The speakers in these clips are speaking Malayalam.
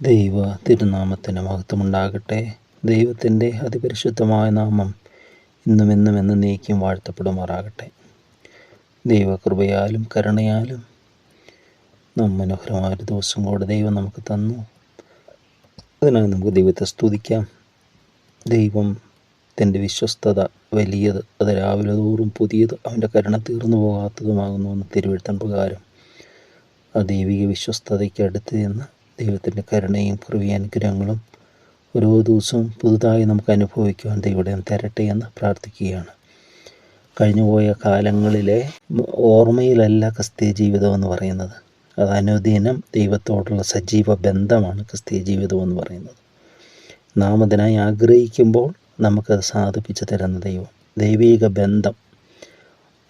ദൈവ തിരുനാമത്തിന് മഹത്വമുണ്ടാകട്ടെ. ദൈവത്തിൻ്റെ അതിപരിശുദ്ധമായ നാമം ഇന്നും എന്നും എന്നേക്കും വാഴ്ത്തപ്പെടുമാറാകട്ടെ. ദൈവകൃപയാലും കരുണയാലും മനോഹരമായൊരു ദിവസം കൂടെ ദൈവം നമുക്ക് തന്നു. അതിനായി നമുക്ക് ദൈവത്തെ സ്തുതിക്കാം. ദൈവം തൻ്റെ വിശ്വസ്തത വലിയത്, അത് രാവിലെ തോറും പുതിയത്, അവൻ്റെ കരുണ തീർന്നു പോകാത്തതുമാകുന്നു എന്ന് തിരുവെഴുത്തൻ പ്രകാരം ആ ദൈവിക വിശ്വസ്തതയ്ക്ക് അടുത്ത് നിന്ന് ദൈവത്തിൻ്റെ കരുണയും കൃപയും അനുഗ്രഹങ്ങളും ഓരോ ദിവസവും പുതുതായി നമുക്ക് അനുഭവിക്കുവാൻ ദൈവം തരട്ടെ എന്ന് പ്രാർത്ഥിക്കുകയാണ്. കഴിഞ്ഞുപോയ കാലങ്ങളിലെ ഓർമ്മയിലല്ല ക്രിസ്തീയ ജീവിതം എന്ന് പറയുന്നത്. അത് അനുദിനം ദൈവത്തോടുള്ള സജീവ ബന്ധമാണ് ക്രിസ്തീയ ജീവിതം എന്ന് പറയുന്നത്. നാം അതിനായി ആഗ്രഹിക്കുമ്പോൾ നമുക്കത് സാധിപ്പിച്ചു തരുന്ന ദൈവം. ദൈവിക ബന്ധം.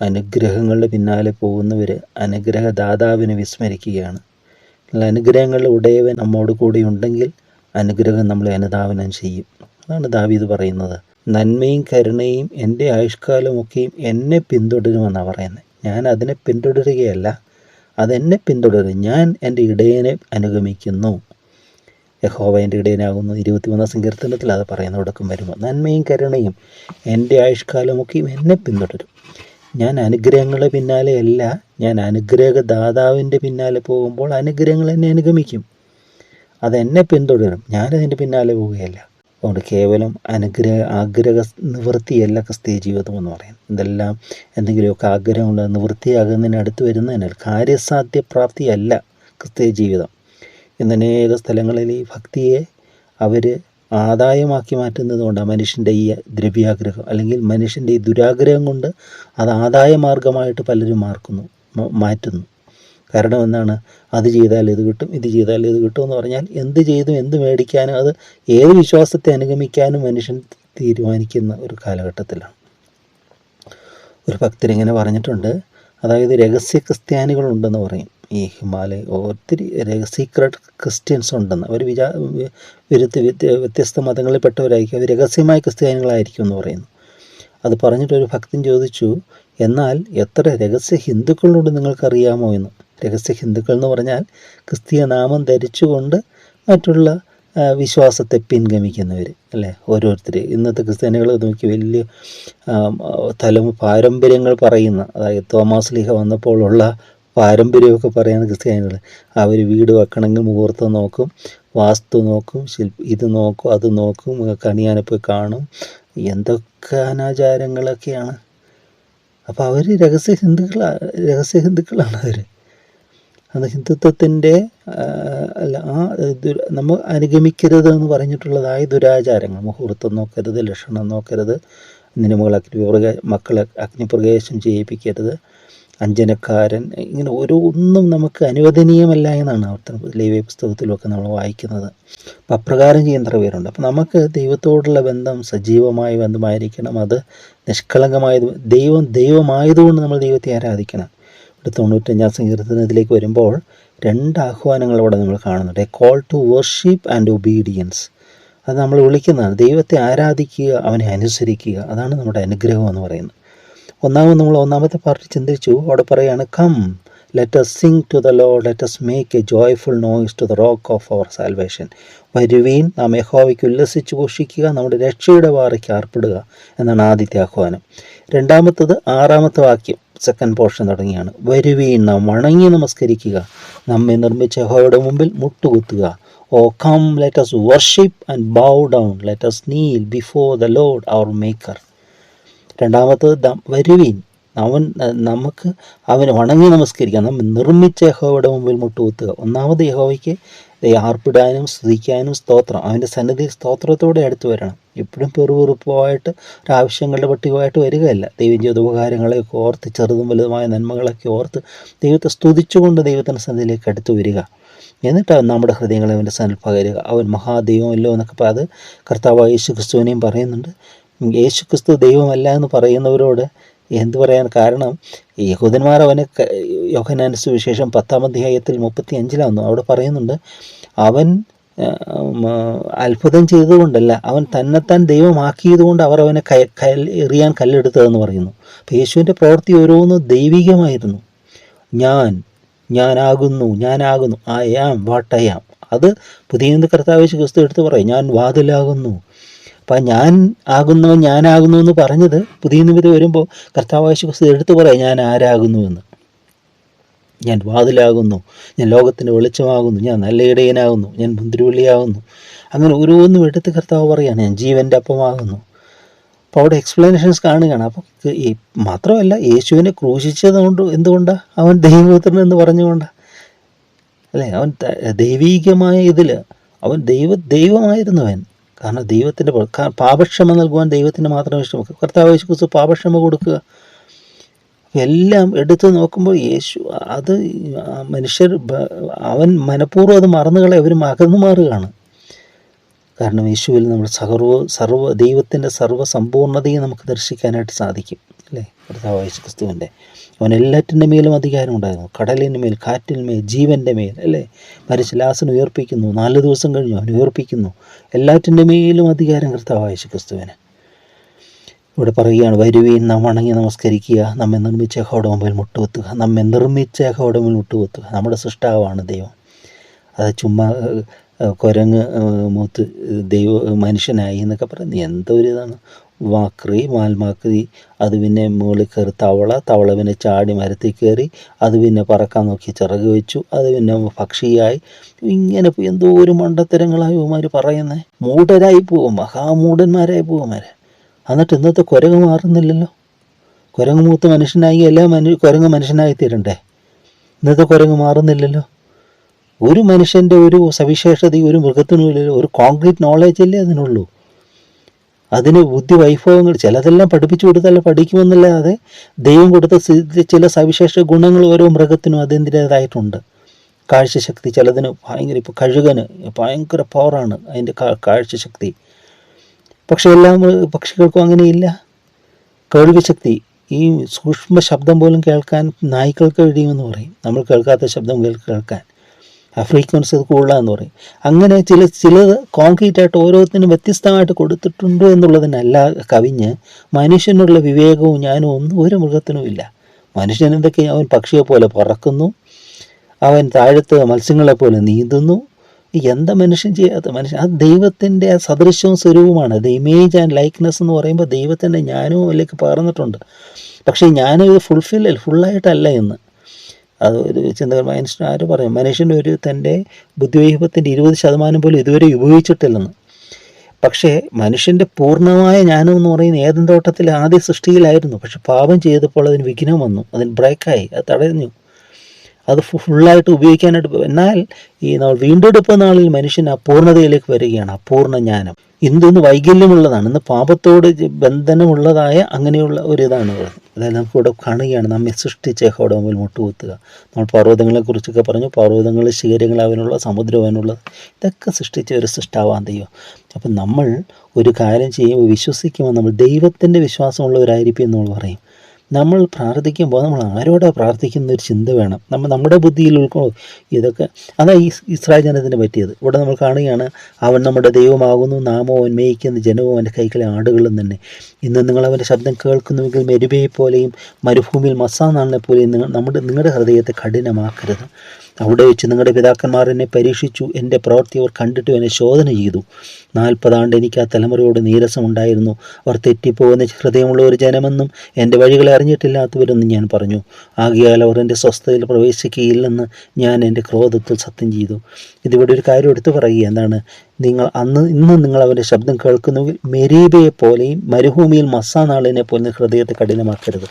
അനുഗ്രഹങ്ങളുടെ പിന്നാലെ പോകുന്നവർ അനുഗ്രഹദാതാവിനെ വിസ്മരിക്കുകയാണ്. അനുഗ്രഹങ്ങളുടെ ഉടയവൻ നമ്മോട് കൂടി ഉണ്ടെങ്കിൽ അനുഗ്രഹം നമ്മളെ അനുധാവനം ചെയ്യും. അതാണ് ദാവീദ് പറയുന്നത്. നന്മയും കരുണയും എൻ്റെ ആയുഷ്കാലമൊക്കെയും എന്നെ പിന്തുടരുമെന്നാണ് പറയുന്നത്. ഞാൻ അതിനെ പിന്തുടരുകയല്ല, അതെന്നെ പിന്തുടരും. ഞാൻ എൻ്റെ ഇടയനെ അനുഗമിക്കുന്നു. യഹോവ എൻ്റെ ഇടയനാകുന്നു 21 സങ്കീർത്തനത്തിൽ അത് പറയുന്ന ഒടുക്കം വരുമ്പോൾ നന്മയും കരുണയും എൻ്റെ ആയുഷ്കാലമൊക്കെയും എന്നെ പിന്തുടരും. ഞാൻ അനുഗ്രഹങ്ങളുടെ പിന്നാലെയല്ല, ഞാൻ അനുഗ്രഹദാതാവിൻ്റെ പിന്നാലെ പോകുമ്പോൾ അനുഗ്രഹങ്ങൾ എന്നെ അനുഗമിക്കും. അതെന്നെ പിന്തുടരും, ഞാനതിൻ്റെ പിന്നാലെ പോവുകയല്ല. അതുകൊണ്ട് കേവലം ആഗ്രഹ നിവൃത്തിയല്ല ക്രിസ്തീയ ജീവിതം എന്ന് പറയുന്നത്. ഇതെല്ലാം എന്തെങ്കിലുമൊക്കെ ആഗ്രഹമുള്ള നിവൃത്തിയാകുന്നതിന് അടുത്ത് വരുന്നതിനാൽ കാര്യസാധ്യപ്രാപ്തിയല്ല ക്രിസ്തീയ ജീവിതം. ഇന്ന് അനേക സ്ഥലങ്ങളിൽ ഈ ഭക്തിയെ അവർ ആദായമാക്കി മാറ്റുന്നത് കൊണ്ടാണ് മനുഷ്യൻ്റെ ഈ ദ്രവ്യാഗ്രഹം അല്ലെങ്കിൽ മനുഷ്യൻ്റെ ഈ ദുരാഗ്രഹം കൊണ്ട് അത് ആദായ മാർഗമായിട്ട് പലരും മാറ്റുന്നു. കാരണം എന്താണ്? അത് ചെയ്താൽ ഇത് കിട്ടും, ഇത് ചെയ്താൽ ഇത് കിട്ടും എന്ന് പറഞ്ഞാൽ എന്ത് ചെയ്തും എന്ത് മേടിക്കാനും അത് ഏത് വിശ്വാസത്തെ അനുഗമിക്കാനും മനുഷ്യൻ തീരുമാനിക്കുന്ന ഒരു കാലഘട്ടത്തിലാണ്. ഒരു ഭക്തരിങ്ങനെ പറഞ്ഞിട്ടുണ്ട്, അതായത് രഹസ്യ ക്രിസ്ത്യാനികളുണ്ടെന്ന് പറയും. ഈ ഒത്തിരി സീക്രട്ട് ക്രിസ്ത്യൻസ് ഉണ്ടെന്ന് അവർ വ്യത്യസ്ത മതങ്ങളിൽപ്പെട്ടവരായിരിക്കും, അവർ രഹസ്യമായ ക്രിസ്ത്യാനികളായിരിക്കും എന്ന് പറയുന്നു. അത് പറഞ്ഞിട്ടൊരു ഭക്തൻ ചോദിച്ചു, എന്നാൽ എത്ര രഹസ്യ ഹിന്ദുക്കളുണ്ട് നിങ്ങൾക്കറിയാമോ എന്ന്. രഹസ്യ ഹിന്ദുക്കൾ എന്ന് പറഞ്ഞാൽ ക്രിസ്തീയ നാമം ധരിച്ചുകൊണ്ട് മറ്റുള്ള വിശ്വാസത്തെ പിൻഗമിക്കുന്നവർ അല്ലേ. ഓരോരുത്തർ ഇന്നത്തെ ക്രിസ്ത്യാനികൾ നോക്കി വലിയ പാരമ്പര്യങ്ങൾ പറയുന്ന, അതായത് തോമാസ് ലീഹ വന്നപ്പോഴുള്ള പാരമ്പര്യമൊക്കെ പറയുന്ന ക്രിസ്ത്യാനികൾ. അവർ വീട് വെക്കണമെങ്കിൽ മുഹൂർത്തം നോക്കും, വാസ്തു നോക്കും, ഇത് നോക്കും, അത് നോക്കും, കണിയാനെ പോയി കാണും. എന്തൊക്കെ അനാചാരങ്ങളൊക്കെയാണ്. അപ്പോൾ അവർ രഹസ്യ ഹിന്ദുക്കളാണ് അവർ. അത് ഹിന്ദുത്വത്തിൻ്റെ നമ്മൾ അനുഗമിക്കരുത് എന്ന് പറഞ്ഞിട്ടുള്ളതായ ദുരാചാരങ്ങൾ. മുഹൂർത്തം നോക്കരുത്, ലക്ഷണം നോക്കരുത്, നിയമങ്ങൾ മക്കളെ അഗ്നിപ്രവേശം ചെയ്യിപ്പിക്കരുത്, അഞ്ജനക്കാരൻ, ഇങ്ങനെ ഒന്നും നമുക്ക് അനുവദനീയമല്ല എന്നാണ് ലേവ്യ പുസ്തകത്തിലൊക്കെ നമ്മൾ വായിക്കുന്നത്. അപ്പം അപ്രകാരം ചെയ്യുന്ന എത്ര പേരുണ്ട്. അപ്പം നമുക്ക് ദൈവത്തോടുള്ള ബന്ധം സജീവമായ ബന്ധമായിരിക്കണം. അത് നിഷ്കളങ്കമായത്, ദൈവമായതുകൊണ്ട് നമ്മൾ ദൈവത്തെ ആരാധിക്കണം. ഇവിടെ 95 സങ്കീർത്തനത്തിലേക്ക് വരുമ്പോൾ 2 ആഹ്വാനങ്ങൾ അവിടെ നമ്മൾ കാണുന്നുണ്ട്. A call to worship and obedience. അത് നമ്മൾ വിളിക്കുന്നതാണ്. ദൈവത്തെ ആരാധിക്കുക, അവനെ അനുസരിക്കുക. അതാണ് നമ്മുടെ അനുഗ്രഹം എന്ന് പറയുന്നത്. നമ്മൾ ഒന്നാമത്തെ പാർട്ടി ചിന്തിച്ചു. അവിടെ പറയുകയാണ്, come let us sing to the Lord, let us make a joyful noise to the rock of our salvation. വരുവീൻ, നാം യഹോവയ്ക്ക് ഉല്ലസിച്ച് ഘോഷിക്കുക, നമ്മുടെ രക്ഷയുടെ വാറയ്ക്ക് ആർപ്പിടുക എന്നാണ് ആദ്യത്തെ ആഹ്വാനം. രണ്ടാമത്തത് 6ാമത്തെ വാക്യം, സെക്കൻഡ് പോർഷൻ തുടങ്ങിയാണ്. വരുവീൻ, നാം വണങ്ങി നമസ്കരിക്കുക, നമ്മെ നിർമ്മിച്ച യഹോവയുടെ മുമ്പിൽ മുട്ടുകുത്തുക. Oh come let us worship and bow down, let us kneel before the Lord our maker. രണ്ടാമത്തത് വരുവീൻ, നമുക്ക് അവന് വണങ്ങി നമസ്കരിക്കാം, നമ്മൾ നിർമ്മിച്ച യഹോവയുടെ മുമ്പിൽ മുട്ടുകുത്തുക. ഒന്നാമത് യഹോവയ്ക്ക് ആർപ്പിടാനും സ്തുതിക്കാനും സ്തോത്രം, അവൻ്റെ സന്നിധി സ്തോത്രത്തോടെ അടുത്ത് വരണം. എപ്പോഴും പെറുപെറുപ്പമായിട്ട് ഒരാവശ്യങ്ങളുടെ പട്ടികമായിട്ട് വരികയല്ല. ദൈവം ചെയ്ത ഉപകാരങ്ങളെയൊക്കെ ഓർത്ത്, ചെറുതും വലുതുമായ നന്മകളൊക്കെ ഓർത്ത് ദൈവത്തെ സ്തുതിച്ചുകൊണ്ട് ദൈവത്തിൻ്റെ സന്നിധിയിലേക്ക് അടുത്ത് വരിക. എന്നിട്ട് നമ്മുടെ ഹൃദയങ്ങളെ അവൻ്റെ സന്നിധിയിൽ പകരുക. അവൻ മഹാദൈവമല്ലോ എന്നൊക്കെ അത് കർത്താവായ യേശു ക്രിസ്തുവിനെയും പറയുന്നുണ്ട്. യേശു ക്രിസ്തു ദൈവമല്ല എന്ന് പറയുന്നവരോട് എന്തു പറയാൻ? കാരണം യഹൂദന്മാർ അവനെ യോഹന്നാന്റെ സുവിശേഷം 10-ാം അധ്യായത്തിൽ 35 അവിടെ പറയുന്നുണ്ട്, അവൻ അത്ഭുതം ചെയ്തുകൊണ്ടല്ല, അവൻ തന്നെത്താൻ ദൈവമാക്കിയതുകൊണ്ട് അവർ അവനെ എറിയാൻ കല്ലെടുത്തതെന്ന് പറയുന്നു. അപ്പോൾ യേശുവിൻ്റെ പ്രവൃത്തി ഓരോന്നും ദൈവികമായിരുന്നു. ഞാനാകുന്നു, I am what I am. അത് പുതിയ നിയമത്തിൽ കർത്താവ് യേശു ക്രിസ്തു എടുത്ത് പറയും, ഞാൻ വാതിലാകുന്നു. അപ്പം ഞാൻ ആകുന്നവൻ ഞാനാകുന്നു എന്ന് പറഞ്ഞത് പുതിയ നിയമത്തിൽ വരുമ്പോൾ കർത്താവ് യേശു ക്രിസ്തു എടുത്ത് പറയും ഞാൻ ആരാകുന്നുവെന്ന്. ഞാൻ വാതിലാകുന്നു, ഞാൻ ലോകത്തിൻ്റെ വെളിച്ചമാകുന്നു, ഞാൻ നല്ല ഇടയനാകുന്നു, ഞാൻ മുന്തിരിവള്ളിയാകുന്നു. അങ്ങനെ ഓരോന്നും എടുത്ത് കർത്താവ് പറയാണ് ഞാൻ ജീവൻ്റെ അപ്പമാകുന്നു. അപ്പോൾ അവിടെ എക്സ്പ്ലനേഷൻസ് കാണുകയാണ്. അപ്പോൾ ഈ മാത്രമല്ല യേശുവിനെ ക്രൂശിച്ചത് കൊണ്ട് എന്തുകൊണ്ടാണ്? അവൻ ദൈവപുത്രൻ എന്ന് പറഞ്ഞുകൊണ്ടാണ് അല്ലേ? അവൻ ദൈവീകമായ ഇതിൽ അവൻ ദൈവമായിരുന്നവൻ. കാരണം ദൈവത്തിൻ്റെ പാപക്ഷമ നൽകുവാൻ ദൈവത്തിന് മാത്രം ഇഷ്ടം. കർത്താവ് യേശു ക്രിസ്തു പാപക്ഷമ കൊടുക്കുക. എല്ലാം എടുത്ത് നോക്കുമ്പോൾ യേശു അത് മനുഷ്യർ അവൻ മനഃപൂർവ്വം അത് മറന്നുകളെ അവർ അകന്നു മാറുകയാണ്. കാരണം യേശുവിൽ നമ്മൾ ദൈവത്തിൻ്റെ സർവ്വസമ്പൂർണ്ണതയും നമുക്ക് ദർശിക്കാനായിട്ട് സാധിക്കും അല്ലേ? കർത്താവ് യേശു ക്രിസ്തുവിൻ്റെ അവൻ എല്ലാറ്റിൻ്റെ മേലും അധികാരം ഉണ്ടായിരുന്നു. കടലിന് മേൽ, കാറ്റിന് മേൽ, ജീവൻ്റെ മേൽ അല്ലേ? മരിച്ച ലാസറിനെ ഉയർപ്പിക്കുന്നു, 4 ദിവസം കഴിഞ്ഞു അവൻ ഉയർപ്പിക്കുന്നു. എല്ലാറ്റിൻ്റെ മേലും അധികാരം കർത്താവ് യേശു ക്രിസ്തുവിന്. ഇവിടെ പറയുകയാണ്, വരുവീൻ നാം വണങ്ങി നമസ്കരിക്കുക, നമ്മെ നിർമ്മിച്ച യഹോവയുടെ മുമ്പിൽ മുട്ടുകുത്തുക. നമ്മെ നിർമ്മിച്ച യഹോവയുടെ മുമ്പിൽ മുട്ടുകുത്തുക. നമ്മുടെ സൃഷ്ടാവാണ് ദൈവം. അത് ചുമ്മാ കുരങ്ങ് മൂത്ത് മനുഷ്യനായി എന്നൊക്കെ പറയുന്നത് എന്തൊരു ഇതാണ്. മാക്രി മാൽമാക്രി, അത് പിന്നെ മുകളിൽ കയറി തവള പിന്നെ ചാടി മരത്തിൽ കയറി, അത് പിന്നെ പറക്കാൻ നോക്കി ചിറക് വെച്ചു, അത് പിന്നെ പക്ഷിയായി. ഇങ്ങനെ എന്തോ ഒരു മണ്ടത്തരങ്ങളായി ഇവന്മാർ പറയുന്നത്. മൂഢരായി പോകും, മഹാമൂഢന്മാരായി പോകുമാരെ. എന്നിട്ട് ഇന്നത്തെ കുരങ്ങ് മാറുന്നില്ലല്ലോ. കുരങ്ങ് മൂത്ത് മനുഷ്യനായി കുരങ്ങ് മനുഷ്യനായി തീരണ്ടേ? ഇന്നത്തെ കുരങ്ങ് മാറുന്നില്ലല്ലോ. ഒരു മനുഷ്യൻ്റെ ഒരു സവിശേഷതയും ഒരു മൃഗത്തിനുമില്ലല്ലോ. ഒരു കോൺക്രീറ്റ് നോളേജല്ലേ അതിനുള്ളൂ. അതിന് ബുദ്ധി വൈഭവങ്ങൾ ചിലതെല്ലാം പഠിപ്പിച്ചു കൊടുത്താൽ പഠിക്കുമെന്നല്ലാതെ ദൈവം കൊടുത്ത ചില സവിശേഷ ഗുണങ്ങൾ ഓരോ മൃഗത്തിനും അതിൻ്റേതായിട്ടുണ്ട്. കാഴ്ചശക്തി ചിലതിന് ഭയങ്കര, ഇപ്പോൾ കഴുകന് ഭയങ്കര പവറാണ് അതിൻ്റെ കാഴ്ചശക്തി. പക്ഷെ എല്ലാ പക്ഷികൾക്കും അങ്ങനെയില്ല. കേൾവിശക്തി, ഈ സൂക്ഷ്മ ശബ്ദം പോലും കേൾക്കാൻ നായ്ക്കൾക്ക് കഴിയുമെന്ന് പറയും. നമ്മൾ കേൾക്കാത്ത ശബ്ദം കേൾക്കാൻ ആ ഫ്രീക്വൻസി അത് കൂടുതലാന്ന് പറയും. അങ്ങനെ ചിലത് കോൺക്രീറ്റായിട്ട് ഓരോരുത്തരും വ്യത്യസ്തമായിട്ട് കൊടുത്തിട്ടുണ്ട് എന്നുള്ളതിനല്ല കവിഞ്ഞ് മനുഷ്യനുള്ള വിവേകവും ഞാനും ഒന്നും ഒരു മൃഗത്തിനും ഇല്ല. മനുഷ്യൻ എന്തൊക്കെ, അവൻ പക്ഷിയെ പോലെ പറക്കുന്നു, അവൻ താഴത്ത് മത്സ്യങ്ങളെ പോലെ നീന്തുന്നു. എന്താ മനുഷ്യൻ ചെയ്യാത്ത? മനുഷ്യൻ അത് ദൈവത്തിൻ്റെ സദൃശ്യവും സ്വരൂപമാണ്. ദ ഇമേജ് ആൻഡ് ലൈക്ക്നെസ് എന്ന് പറയുമ്പോൾ ദൈവത്തിൻ്റെ ജ്ഞാനവും അതിലേക്ക് പകർന്നിട്ടുണ്ട്. പക്ഷേ ജ്ഞാനം ഇത് ഫുള്ളായിട്ടല്ല എന്ന് അത് ഒരു ചിന്തകർ മനുഷ്യൻ ആര് പറയും? മനുഷ്യൻ്റെ ഒരു തൻ്റെ ബുദ്ധിവൈഭവത്തിൻ്റെ 20% പോലും ഇതുവരെ ഉപയോഗിച്ചിട്ടില്ലെന്ന്. പക്ഷേ മനുഷ്യൻ്റെ പൂർണ്ണമായ ജ്ഞാനം എന്ന് പറയുന്നത് ഏദൻ തോട്ടത്തിൽ ആദ്യ സൃഷ്ടിയിലായിരുന്നു. പക്ഷെ പാപം ചെയ്തപ്പോൾ അതിന് വിഘ്നം വന്നു, അതിന് ബ്രേക്കായി, അത് തടഞ്ഞു. അത് ഫുള്ളായിട്ട് ഉപയോഗിക്കാനായിട്ട്. എന്നാൽ ഈ നമ്മൾ വീണ്ടെടുപ്പ് നാളിൽ മനുഷ്യൻ അപൂർണതയിലേക്ക് വരികയാണ്. അപൂർണ്ണ ജ്ഞാനം ഇന്ന് വൈകല്യമുള്ളതാണ്, ഇന്ന് പാപത്തോട് ബന്ധനമുള്ളതായ അങ്ങനെയുള്ള ഒരിതാണ്. അതായത് നമുക്കിവിടെ കാണുകയാണ്, നമ്മെ സൃഷ്ടിച്ച യഹോവയുടെ മുമ്പിൽ മുട്ടുകുത്തുക. നമ്മൾ പർവ്വതങ്ങളെക്കുറിച്ചൊക്കെ പറഞ്ഞു, പർവ്വതങ്ങൾ, ശിഖരങ്ങൾ അവനുള്ള, സമുദ്രം അവനുള്ളത്, ഇതൊക്കെ സൃഷ്ടിച്ച ഒരു സൃഷ്ടാവാൻ ദൈവം. അപ്പം നമ്മൾ ഒരു കാര്യം ചെയ്യുമ്പോൾ വിശ്വസിക്കുമ്പോൾ നമ്മൾ ദൈവത്തിൻ്റെ വിശ്വാസമുള്ളവരായിരിക്കും എന്ന് നമ്മൾ പറയും. നമ്മൾ പ്രാർത്ഥിക്കുമ്പോൾ നമ്മൾ ആരോടാണ് പ്രാർത്ഥിക്കുന്ന ഒരു ചിന്ത വേണം. നമ്മുടെ ബുദ്ധിയിൽ ഇതൊക്കെ അതാ ഇസ്രായേൽ ജനത്തിന് പറ്റിയത്. ഇവിടെ നമ്മൾ കാണുകയാണ്, അവൻ നമ്മുടെ ദൈവമാകുന്നു, നാമോ അവൻ മേയിക്കുന്ന ജനവും അവൻ്റെ കൈകളെ ആടുകളും തന്നെ. ഇന്ന് നിങ്ങൾ അവൻ്റെ ശബ്ദം കേൾക്കുന്നുവെങ്കിൽ മെരുബയെ പോലെയും മരുഭൂമിയിൽ മസാനാളിനെ പോലെയും നിങ്ങളുടെ ഹൃദയത്തെ കഠിനമാക്കരുത്. അവിടെ വെച്ച് നിങ്ങളുടെ പിതാക്കന്മാർ എന്നെ പരീക്ഷിച്ചു, എൻ്റെ പ്രവൃത്തി അവർ കണ്ടിട്ട് എന്നെ ശോധന ചെയ്തു. 40 ആണ്ട് എനിക്ക് ആ തലമുറയോട് നീരസമുണ്ടായിരുന്നു. അവർ തെറ്റിപ്പോകുന്ന ഹൃദയമുള്ള ഒരു ജനമെന്നും എൻ്റെ വഴികളെ അറിഞ്ഞിട്ടില്ലാത്തവരെന്നും ഞാൻ പറഞ്ഞു. ആകയാൽ അവർ എൻ്റെ സ്വസ്ഥതയിൽ പ്രവേശിക്കുകയില്ലെന്ന് ഞാൻ എൻ്റെ ക്രോധത്തിൽ സത്യം ചെയ്തു. ഇതിവിടെ ഒരു കാര്യം എടുത്തു പറയുക, എന്താണ്? ഇന്ന് നിങ്ങൾ അവൻ്റെ ശബ്ദം കേൾക്കുന്നുവെങ്കിൽ മെരീബയെ പോലെയും മരുഭൂമിയിൽ മസാനാളിനെ പോലെ ഹൃദയത്തെ കഠിനമാക്കരുത്.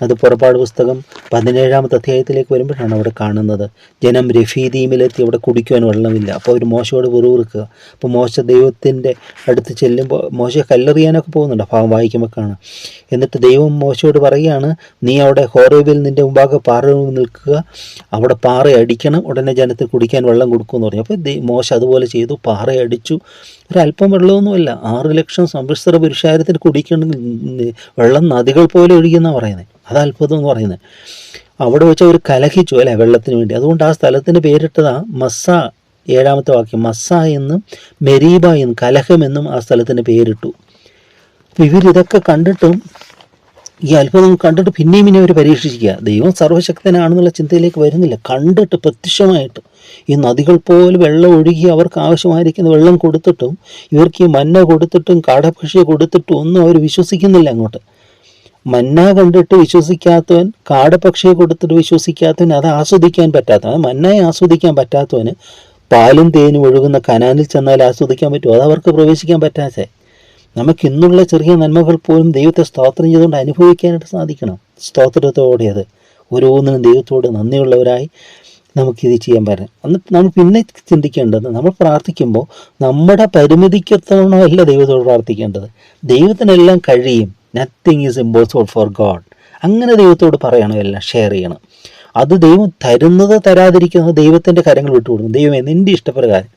അത് പുറപ്പാട് പുസ്തകം 17-ാമത്തെ അധ്യായത്തിലേക്ക് വരുമ്പോഴാണ് അവിടെ കാണുന്നത്. ജനം രഫീദീമിലെത്തി, അവിടെ കുടിക്കുവാൻ വെള്ളമില്ല. അപ്പോൾ അവർ മോശയോട് വെറുക്കുക. അപ്പോൾ മോശ ദൈവത്തിൻ്റെ അടുത്ത് ചെല്ലുമ്പോൾ മോശയെ കല്ലെറിയാനൊക്കെ പോകുന്നുണ്ട്. ഭാഗം വായിക്കുമ്പോൾ കാണാം. എന്നിട്ട് ദൈവം മോശയോട് പറയുകയാണ്, നീ അവിടെ ഹോറേബിൽ നിൻ്റെ മുമ്പാകെ പാറ നിൽക്കുക, അവിടെ പാറ അടിക്കണം, ഉടനെ ജനത്തിന് കുടിക്കാൻ വെള്ളം കൊടുക്കുമെന്ന് പറഞ്ഞു. അപ്പോൾ മോശ അതുപോലെ ചെയ്തു, പാറ അടിച്ചു. ഒരല്പം വെള്ളമൊന്നുമല്ല, 6 ലക്ഷം സമ്മിശ്ര പുരുഷാരത്തിന് കുടിക്കണമെങ്കിൽ വെള്ളം നദികൾ പോലെ ഒഴുകിയെന്നാണ് പറയുന്നത്. അത് അത്ഭുതം എന്ന് പറയുന്നത്. അവിടെ വെച്ച് അവർ കലഹിച്ചു അല്ലേ വെള്ളത്തിന് വേണ്ടി. അതുകൊണ്ട് ആ സ്ഥലത്തിന് പേരിട്ടതാ മസ്സ. 7-ാമത്തെ വാക്യം, മസ്സ എന്നും മെരീബ എന്നും കലഹമെന്നും ആ സ്ഥലത്തിന് പേരിട്ടു. ഇവരിതൊക്കെ കണ്ടിട്ടും ഈ അത്ഭുതം കണ്ടിട്ട് പിന്നെയും അവർ പരീക്ഷിക്കുക. ദൈവം സർവ്വശക്തനാണെന്നുള്ള ചിന്തയിലേക്ക് വരുന്നില്ല. കണ്ടിട്ട് പ്രത്യക്ഷമായിട്ട് ഈ നദികൾ പോലെ വെള്ളം ഒഴുകി അവർക്ക് ആവശ്യമായിരിക്കുന്ന വെള്ളം കൊടുത്തിട്ടും ഇവർക്ക് ഈ മന്ന കൊടുത്തിട്ടും കാടപക്ഷിയെ കൊടുത്തിട്ടും ഒന്നും അവർ വിശ്വസിക്കുന്നില്ല. അങ്ങോട്ട് മന്ന കണ്ടിട്ട് വിശ്വസിക്കാത്തവൻ, കാടപക്ഷിയെ കൊടുത്തിട്ട് വിശ്വസിക്കാത്തവൻ, അത് ആസ്വദിക്കാൻ പറ്റാത്തവൻ, മന്നയെ ആസ്വദിക്കാൻ പറ്റാത്തവന് പാലും തേനും ഒഴുകുന്ന കനാനിൽ ചെന്നാൽ ആസ്വദിക്കാൻ പറ്റുമോ? അത് അവർക്ക് പ്രവേശിക്കാൻ പറ്റാതെ. നമുക്കിന്നുള്ള ചെറിയ നന്മകൾ പോലും ദൈവത്തെ സ്തോത്രം ചെയ്തുകൊണ്ട് അനുഭവിക്കാനായിട്ട് സാധിക്കണം. സ്തോത്രത്തോടെ അത് ഓരോന്നിനും ദൈവത്തോട് നന്ദിയുള്ളവരായി നമുക്കിത് ചെയ്യാൻ പറ്റും. എന്നിട്ട് നമ്മൾ പിന്നെ ചിന്തിക്കേണ്ടത്, നമ്മൾ പ്രാർത്ഥിക്കുമ്പോൾ നമ്മുടെ പരിമിതിക്കത്തോണമല്ല ദൈവത്തോട് പ്രാർത്ഥിക്കേണ്ടത്. ദൈവത്തിനെല്ലാം കഴിയും. Nothing is impossible for God. അങ്ങനെ ദൈവത്തോട് പറയണം, എല്ലാം ഷെയർ ചെയ്യണം. അത് ദൈവം തരുന്നത് തരാതിരിക്കുന്നത് ദൈവത്തിൻ്റെ കാര്യങ്ങൾ വിട്ടുകൊടുക്കും. ദൈവമേ നിൻ്റെ ഇഷ്ടപ്രകാരം.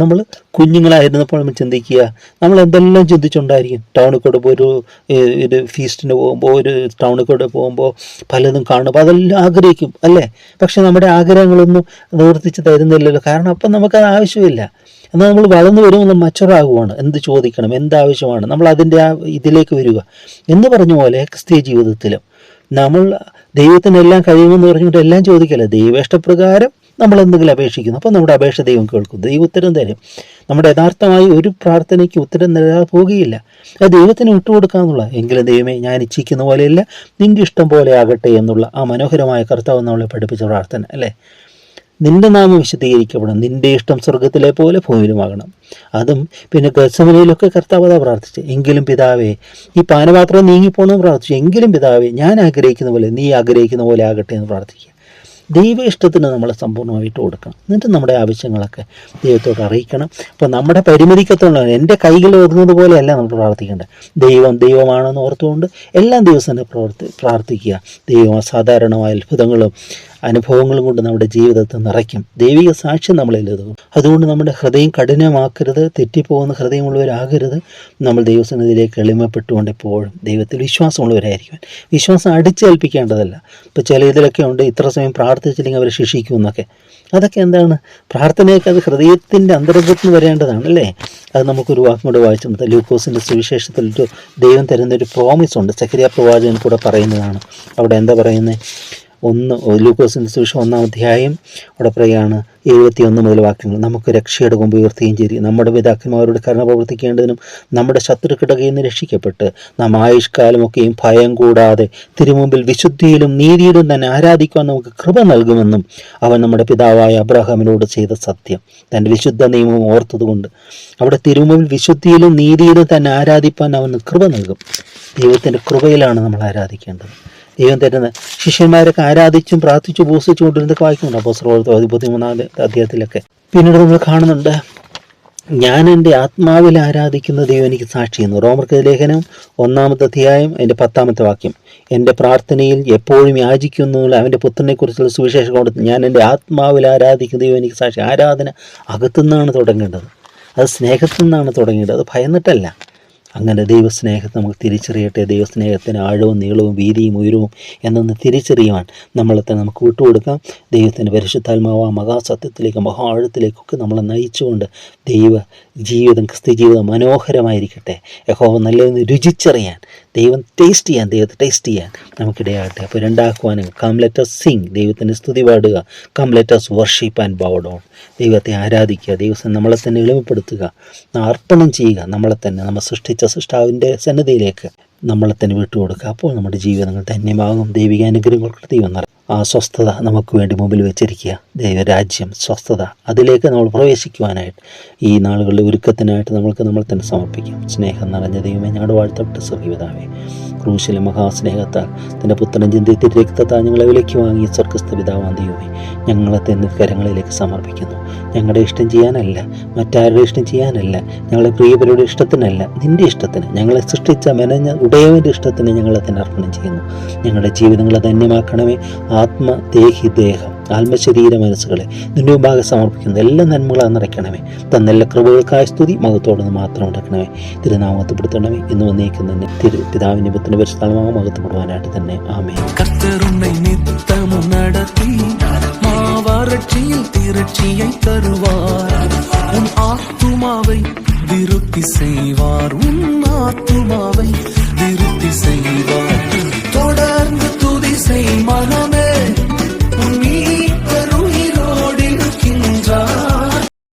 നമ്മൾ കുഞ്ഞുങ്ങളായിരുന്നപ്പോൾ നമ്മൾ ചിന്തിക്കുക, നമ്മൾ എന്തെല്ലാം ചിന്തിച്ചുകൊണ്ടായിരിക്കും. ടൗണിൽ കൂടെ ഒരു ഫീസ്റ്റിന് പോകുമ്പോൾ, ഒരു ടൗണിൽ കൂടെ പോകുമ്പോൾ പലതും കാണുമ്പോൾ അതെല്ലാം ആഗ്രഹിക്കും അല്ലേ? പക്ഷെ നമ്മുടെ ആഗ്രഹങ്ങളൊന്നും നിവർത്തിച്ച് തരുന്നില്ലല്ലോ. കാരണം അപ്പം നമുക്കത് ആവശ്യമില്ല. എന്നാൽ നമ്മൾ വളർന്നു വരുമ്പോൾ നമ്മൾ മച്ചുറാകുവാണ്. എന്ത് ചോദിക്കണം, എന്താവശ്യമാണ്, നമ്മൾ അതിൻ്റെ ആ ഇതിലേക്ക് വരിക എന്ന് പറഞ്ഞ പോലെ ക്രിസ്തീയ ജീവിതത്തിലും നമ്മൾ ദൈവത്തിനെല്ലാം കഴിയുമെന്ന് പറഞ്ഞുകൊണ്ട് എല്ലാം ചോദിക്കല്ല. ദൈവേഷ്ടപ്രകാരം നമ്മൾ എന്തെങ്കിലും അപേക്ഷിക്കുന്നു, അപ്പോൾ നമ്മുടെ അപേക്ഷ ദൈവം കേൾക്കും, ദൈവം ഉത്തരം തരും. നമ്മുടെ യഥാർത്ഥമായി ഒരു പ്രാർത്ഥനയ്ക്ക് ഉത്തരം തരാതെ പോകുകയില്ല. അത് ദൈവത്തിന് വിട്ടുകൊടുക്കാന്നുള്ള. എങ്കിലും ദൈവമേ ഞാൻ ഇച്ഛിക്കുന്ന പോലെയല്ല, നിൻ്റെ ഇഷ്ടം പോലെ ആകട്ടെ എന്നുള്ള ആ മനോഹരമായ കർത്താവ് നമ്മളെ പഠിപ്പിച്ച പ്രാർത്ഥന അല്ലേ? നിന്റെ നാമം വിശദീകരിക്കപ്പെടണം, നിന്റെ ഇഷ്ടം സ്വർഗത്തിലെ പോലെ ഭൂമിയിലുമാകണം. അതും പിന്നെ ഗത്സമനയിലൊക്കെ കർത്താവ് അതാ പ്രാർത്ഥിച്ചു. എങ്കിലും പിതാവേ, ഈ പാനപാത്രം നീങ്ങിപ്പോണമെന്ന് പ്രാർത്ഥിച്ചു. എങ്കിലും പിതാവേ, ഞാൻ ആഗ്രഹിക്കുന്ന പോലെ നീ ആഗ്രഹിക്കുന്ന പോലെ ആകട്ടെ എന്ന് പ്രാർത്ഥിക്കുക. ദൈവ ഇഷ്ടത്തിന് നമ്മൾ സമ്പൂർണ്ണമായിട്ട് കൊടുക്കണം. എന്നിട്ട് നമ്മുടെ ആവശ്യങ്ങളൊക്കെ ദൈവത്തോട് അറിയിക്കണം. അപ്പോൾ നമ്മുടെ പരിമിതിക്കത്തോളം എൻ്റെ കൈകൾ ഒതുങ്ങുന്നത് പോലെയല്ല നമ്മൾ പ്രാർത്ഥിക്കേണ്ടത്. ദൈവമാണെന്ന് ഓർത്തുകൊണ്ട് എല്ലാ ദിവസവും പ്രാർത്ഥിക്കുക. ദൈവം അസാധാരണമായ അത്ഭുതങ്ങളും അനുഭവങ്ങളും കൊണ്ട് നമ്മുടെ ജീവിതത്തെ നിറയ്ക്കും. ദൈവിക സാക്ഷ്യം നമ്മളിൽ എഴുതും. അതുകൊണ്ട് നമ്മുടെ ഹൃദയം കഠിനമാക്കരുത്, തെറ്റിപ്പോകുന്ന ഹൃദയമുള്ളവരാകരുത്. നമ്മൾ ദൈവസന്നിധിയിലേക്ക് എളിമപ്പെട്ടുകൊണ്ട് എപ്പോഴും ദൈവത്തിൽ വിശ്വാസമുള്ളവരായിരിക്കും. വിശ്വാസം അടിച്ചേൽപ്പിക്കേണ്ടതല്ല. ഇപ്പോൾ ചില ഇതിലൊക്കെ ഉണ്ട്, ഇത്ര സമയം പ്രാർത്ഥിച്ചില്ലെങ്കിൽ അവരെ ശിക്ഷിക്കും എന്നൊക്കെ. അതൊക്കെ എന്താണ്? പ്രാർത്ഥനയൊക്കെ അത് ഹൃദയത്തിൻ്റെ അന്തർഗത്തിൽ വരേണ്ടതാണ് അല്ലേ? അത് നമുക്കൊരു വാക്കും കൂടെ വായിച്ചിട്ടുണ്ട്. ലൂക്കോസിൻ്റെ സുവിശേഷത്തിലൊരു ദൈവം തരുന്നൊരു പ്രോമിസ് ഉണ്ട്. സഖരിയ പ്രവാചകൻ കൂടെ പറയുന്നതാണ്. അവിടെ എന്താ പറയുന്നത്? ലൂക്കോസിൻ്റെ സുവിശേഷം 1-ാം അധ്യായം അവിടെ പറയുകയാണ് 71 മുതൽ വാക്യങ്ങൾ. നമുക്ക് രക്ഷയുടെ കൊമ്പ് ഉയർത്തുകയും ചെയ്യും, നമ്മുടെ പിതാക്കന്മാരോട് കരുണ പ്രവർത്തിക്കേണ്ടതിനും നമ്മുടെ ശത്രുക്കളുടെ കയ്യിൽ നിന്ന് രക്ഷിക്കപ്പെട്ട് നാം ആയുഷ്കാലമൊക്കെയും ഭയം കൂടാതെ തിരുമുമ്പിൽ വിശുദ്ധിയിലും നീതിയിലും തന്നെ ആരാധിക്കുവാൻ നമുക്ക് കൃപ നൽകുമെന്നും അവൻ നമ്മുടെ പിതാവായ അബ്രഹാമിനോട് ചെയ്ത സത്യം തൻ്റെ വിശുദ്ധ നിയമം ഓർത്തതുകൊണ്ട് അവിടെ തിരുമുമ്പിൽ വിശുദ്ധിയിലും നീതിയിലും തന്നെ ആരാധിപ്പാൻ അവന് കൃപ നൽകും. ദൈവത്തിൻ്റെ കൃപയിലാണ് നമ്മൾ ആരാധിക്കേണ്ടത്. ദൈവം തരുന്ന ശിഷ്യന്മാരൊക്കെ ആരാധിച്ചും പ്രാർത്ഥിച്ചു ഉപസിച്ചു കൊണ്ടിരുന്നൊക്കെ വായിക്കുന്നുണ്ട്. അപ്പോസ്തലപ്രവൃത്തി 13-ാം അധ്യായത്തിലൊക്കെ. പിന്നീട് നമ്മൾ കാണുന്നുണ്ട്, ഞാൻ എൻ്റെ ആത്മാവിൽ ആരാധിക്കുന്ന ദൈവം എനിക്ക് സാക്ഷി ചെയ്യുന്നു. റോമർക്ക് ലേഖനം 1-ാമത്തെ അധ്യായം അതിൻ്റെ 10-ാമത്തെ വാക്യം. എൻ്റെ പ്രാർത്ഥനയിൽ എപ്പോഴും യാചിക്കുന്നുള്ള അവൻ്റെ പുത്രനെക്കുറിച്ചുള്ള സുവിശേഷം കൊടുത്ത് ഞാൻ എൻ്റെ ആത്മാവിൽ ആരാധിക്കുന്ന ദൈവം എനിക്ക് സാക്ഷി. ആരാധന അകത്തുനിന്നാണ് തുടങ്ങേണ്ടത്, അത് സ്നേഹത്തിൽ നിന്നാണ് തുടങ്ങേണ്ടത്, അത് ഭയന്നിട്ടല്ല. അങ്ങനെ ദൈവസ്നേഹത്തെ നമുക്ക് തിരിച്ചറിയട്ടെ. ദൈവസ്നേഹത്തിന് ആഴവും നീളവും വീതിയും ഉയരവും എന്നൊന്ന് തിരിച്ചറിയുവാൻ നമ്മളെ തന്നെ നമുക്ക് വിട്ടുകൊടുക്കാം. ദൈവത്തിൻ്റെ പരിശുദ്ധാത്മാവ് മഹാസത്യത്തിലേക്ക് ആഴത്തിലേക്കൊക്കെ നമ്മളെ നയിച്ചുകൊണ്ട് ദൈവ ജീവിതം, ക്രിസ്ത്യ ജീവിതം മനോഹരമായിരിക്കട്ടെ. യഹോവ നല്ലതെന്ന് രുചിച്ചറിയാൻ, ദൈവം ദൈവത്തെ ടേസ്റ്റ് ചെയ്യാൻ നമുക്കിടയാകട്ടെ. അപ്പോൾ രണ്ടാക്കുവാനും കം ലെറ്റ് us സിംഗ്, ദൈവത്തിൻ്റെ സ്തുതി പാടുക. Come let us worship and bow down, ദൈവത്തെ ആരാധിക്കുക. ദൈവം നമ്മളെ തന്നെ എളിമപ്പെടുത്തുക, അർപ്പണം ചെയ്യുക. നമ്മളെ തന്നെ നമ്മൾ സൃഷ്ടിച്ച സൃഷ്ടാവിൻ്റെ സന്നിധിയിലേക്ക് നമ്മളെ തന്നെ വിട്ടുകൊടുക്കുക. അപ്പോൾ നമ്മുടെ ജീവിതങ്ങൾ ധന്യമാകും. ദൈവിക അനുഗ്രഹങ്ങൾക്ക് ദൈവം നിറയും. ആ സ്വസ്ഥത നമുക്ക് വേണ്ടി മുമ്പിൽ വെച്ചിരിക്കുക. ദൈവരാജ്യം, സ്വസ്ഥത, അതിലേക്ക് നമ്മൾ പ്രവേശിക്കുവാനായിട്ട് ഈ നാളുകളുടെ ഒരുക്കത്തിനായിട്ട് നമ്മൾ തന്നെ സമർപ്പിക്കാം. സ്നേഹം നിറഞ്ഞ ദൈവമേ, ഞങ്ങളുടെ വാഴ്ത്തപ്പെട്ട സ്വർഗ്ഗപിതാവേ, ക്രൂശിലെ മഹാസ്നേഹത്താൽ തൻ്റെ പുത്രൻ ചിന്തിത്തി രക്തത്താൽ ഞങ്ങളെ വിലയ്ക്ക് വാങ്ങിയ സ്വർഗസ്ഥ പിതാവാൻ ദൈവമേ, ഞങ്ങളെ തന്നെ കരങ്ങളിലേക്ക് സമർപ്പിക്കുന്നു. ഞങ്ങളുടെ ഇഷ്ടം ചെയ്യാനല്ല, മറ്റാരുടെ ഇഷ്ടം ചെയ്യാനല്ല, ഞങ്ങളെ പ്രിയപരുടെ ഇഷ്ടത്തിനല്ല, നിൻ്റെ ഇഷ്ടത്തിന്, ഞങ്ങളെ സൃഷ്ടിച്ച മെനഞ്ഞ ഉടയവൻ്റെ ഇഷ്ടത്തിന് ഞങ്ങളെ തന്നെ അർപ്പണം ചെയ്യുന്നു. ഞങ്ങളുടെ ജീവിതങ്ങളെ ധന്യമാക്കണമേ. ആത്മ, ദേഹി, ദേഹം, ആത്മശരീര മനസ്സുകളെ നിന്റെ മുമ്പാകെ സമർപ്പിക്കുന്നു. എല്ലാ നന്മകളാ നിറയ്ക്കണമേ. തന്നെല്ലാ കൃപകൾക്കായ സ്തുതി മഹത്വത്തോടെ മാത്രം ഉണ്ടാക്കണമേ. തിരുനാമത്വപ്പെടുത്തണമേ. ഇന്ന് വന്നേക്കും തന്നെ പിതാവിൻ്റെ പുത്രൻ്റെ പരിശുദ്ധനാമം മഹത്വപ്പെടുവാനായിട്ട് തന്നെ. ആമേൻ. കർത്തരുന്നെ നിത്തമും നടത്തി മാവറച്ചിയിൽ തിരച്ചിயை தருவார்.